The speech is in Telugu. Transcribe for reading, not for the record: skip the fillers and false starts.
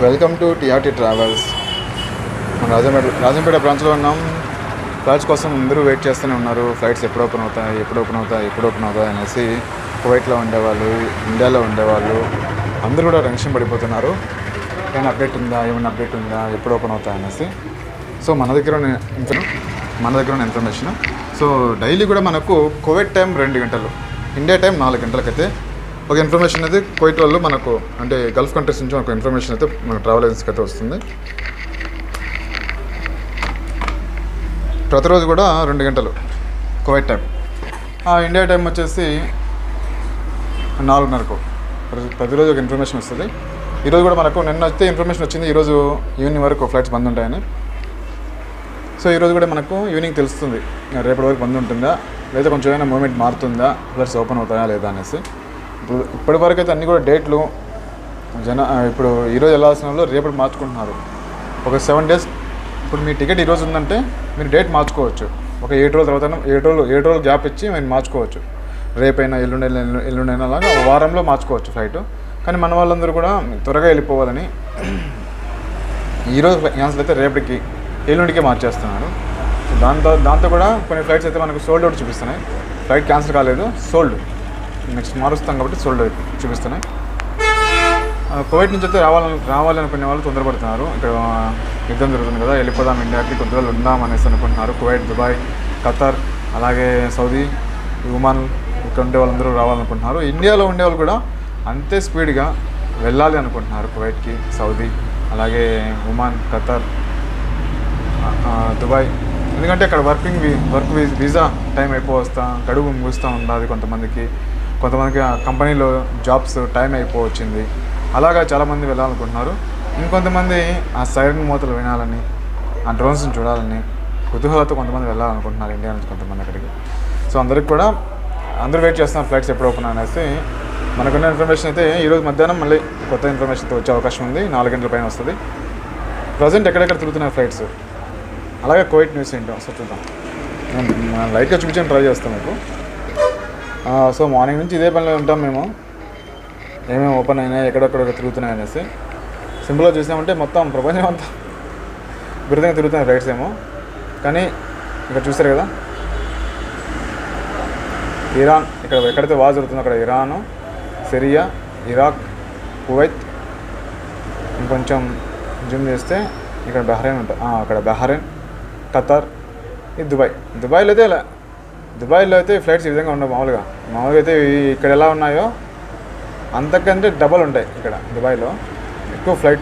Welcome to TRT travels. మన రాజంపేట బ్రాంచ్లో ఉన్నాం. ఫ్లైట్స్ కోసం అందరూ వెయిట్ చేస్తూనే ఉన్నారు. ఫ్లైట్స్ ఎప్పుడు ఓపెన్ అవుతాయి అనేసి కువైట్లో ఉండేవాళ్ళు, ఇండియాలో ఉండేవాళ్ళు అందరూ కూడా టెన్షన్ పడిపోతున్నారు. ఏమైనా అప్డేట్ ఉందా, ఎప్పుడు ఓపెన్ అవుతాయి అనేసి. సో మన దగ్గర ఉన్న ఇన్ఫర్మేషన్. సో డైలీ కూడా మనకు కువైట్ టైం 2 గంటలు, ఇండియా టైం 4 గంటలకైతే ఒక ఇన్ఫర్మేషన్ అయితే కువైట్ వాళ్ళు మనకు, అంటే గల్ఫ్ కంట్రీస్ నుంచి ఒక ఇన్ఫర్మేషన్ అయితే మన ట్రావెల్ ఏజెన్సీకి అయితే వస్తుంది. ప్రతిరోజు కూడా 2 గంటలు కువైట్ టైం. ఇండియా టైం వచ్చేసి 4:30కు ప్రతిరోజు ఒక ఇన్ఫర్మేషన్ వస్తుంది. ఈరోజు కూడా మనకు నిన్న అయితే ఇన్ఫర్మేషన్ వచ్చింది, ఈరోజు ఈవినింగ్ వరకు ఫ్లైట్స్ బంద్ ఉంటాయని. సో ఈరోజు కూడా మనకు ఈవినింగ్ తెలుస్తుంది రేపటి వరకు బంద్ ఉంటుందా, లేదా కొంచెం ఏమైనా మూమెంట్ మారుతుందా, ఫ్లైట్స్ ఓపెన్ అవుతాయా లేదా అనేసి. ఇప్పటి వరకు అయితే అన్నీ కూడా డేట్లు ఇప్పుడు ఈరోజు వెళ్ళాల్సిన వాళ్ళు రేపటి మార్చుకుంటున్నారు. ఒక 7 డేస్. ఇప్పుడు మీ టికెట్ ఈరోజు ఉందంటే మీరు డేట్ మార్చుకోవచ్చు. ఒక 7 రోజుల తర్వాత 7 రోజులు గ్యాప్ ఇచ్చి మీరు మార్చుకోవచ్చు. రేపైనా ఎల్లుండైనా అలాగా వారంలో మార్చుకోవచ్చు ఫ్లైట్. కానీ మన వాళ్ళందరూ కూడా త్వరగా వెళ్ళిపోవాలని ఈరోజు క్యాన్సిల్ అయితే రేపటికి ఎల్లుండికే మార్చేస్తున్నారు. దాంతో కూడా కొన్ని ఫ్లైట్స్ అయితే మనకు సోల్డ్ అవుట్ చూపిస్తున్నాయి. ఫ్లైట్ క్యాన్సిల్ కాలేదు, సోల్డ్. నెక్స్ట్ మారుస్తాం కాబట్టి సోల్డ్ చూపిస్తున్నాయి. కువైట్ నుంచి అయితే రావాలనుకునే వాళ్ళు తొందరపడుతున్నారు. ఇక్కడ యుద్ధం జరుగుతుంది కదా, వెళ్ళిపోదాం ఇండియాకి, కొద్ది రోజులు ఉందాం అనేసి అనుకుంటున్నారు. కువైట్, దుబాయ్, ఖతార్, అలాగే సౌదీ, ఒమాన్ ఇక్కడ ఉండే వాళ్ళందరూ రావాలనుకుంటున్నారు. ఇండియాలో ఉండేవాళ్ళు కూడా అంతే స్పీడ్గా వెళ్ళాలి అనుకుంటున్నారు కువైట్కి, సౌదీ, అలాగే ఒమాన్, ఖతార్, దుబాయ్. ఎందుకంటే అక్కడ వర్క్ వీసా టైం గడువు ముగుస్తూ ఉండాలి కొంతమందికి కంపెనీలో జాబ్స్ టైం అయిపోవచ్చింది. అలాగా చాలామంది వెళ్ళాలనుకుంటున్నారు. ఇంకొంతమంది ఆ సైరన్ మూతలు వినాలని, ఆ డ్రోన్స్ని చూడాలని కుతూహలతో కొంతమంది వెళ్ళాలనుకుంటున్నారు ఇండియా నుంచి కొంతమంది అక్కడికి. సో అందరూ వెయిట్ చేస్తున్నారు ఫ్లైట్స్ ఎప్పుడు ఓపెన్ అనేసి. మనకున్న ఇన్ఫర్మేషన్ అయితే ఈరోజు మధ్యాహ్నం మళ్ళీ కొత్త ఇన్ఫర్మేషన్తో వచ్చే అవకాశం ఉంది. 4 గంటల పైన వస్తుంది. ప్రజెంట్ ఎక్కడెక్కడ తిరుగుతున్నాయి ఫ్లైట్స్, అలాగే కువైట్ న్యూస్ ఏంటో ఒకసారి చూద్దాం. నేను లైట్గా చూపించడానికి ట్రై చేస్తాం మీకు. సో మార్నింగ్ నుంచి ఇదే పనిలో ఉంటాం మేము, ఏమేమి ఓపెన్ అయినాయి, ఎక్కడెక్కడ తిరుగుతున్నాయి అనేసి. సింపుల్గా చూసామంటే మొత్తం ప్రపంచం అంతా విరుద్ధంగా తిరుగుతున్నాయి ఫ్లైట్స్ ఏమో. కానీ ఇక్కడ చూస్తారు కదా, ఇరాన్, ఇక్కడ ఎక్కడైతే వార్ జరుగుతుందో అక్కడ ఇరాను, సిరియా, ఇరాక్, కువైత్, ఇంకొంచెం జూమ్ చేస్తే ఇక్కడ బహ్రెయిన్ ఉంటుంది. అక్కడ బహ్రెయిన్, ఖతార్, ఇది దుబాయ్లో అయితే ఫ్లైట్స్ ఈ విధంగా ఉండవు. మామూలుగా అయితే ఇక్కడ ఎలా ఉన్నాయో అంతకంటే డబల్ ఉంటాయి ఇక్కడ దుబాయ్లో ఎక్కువ ఫ్లైట్లు.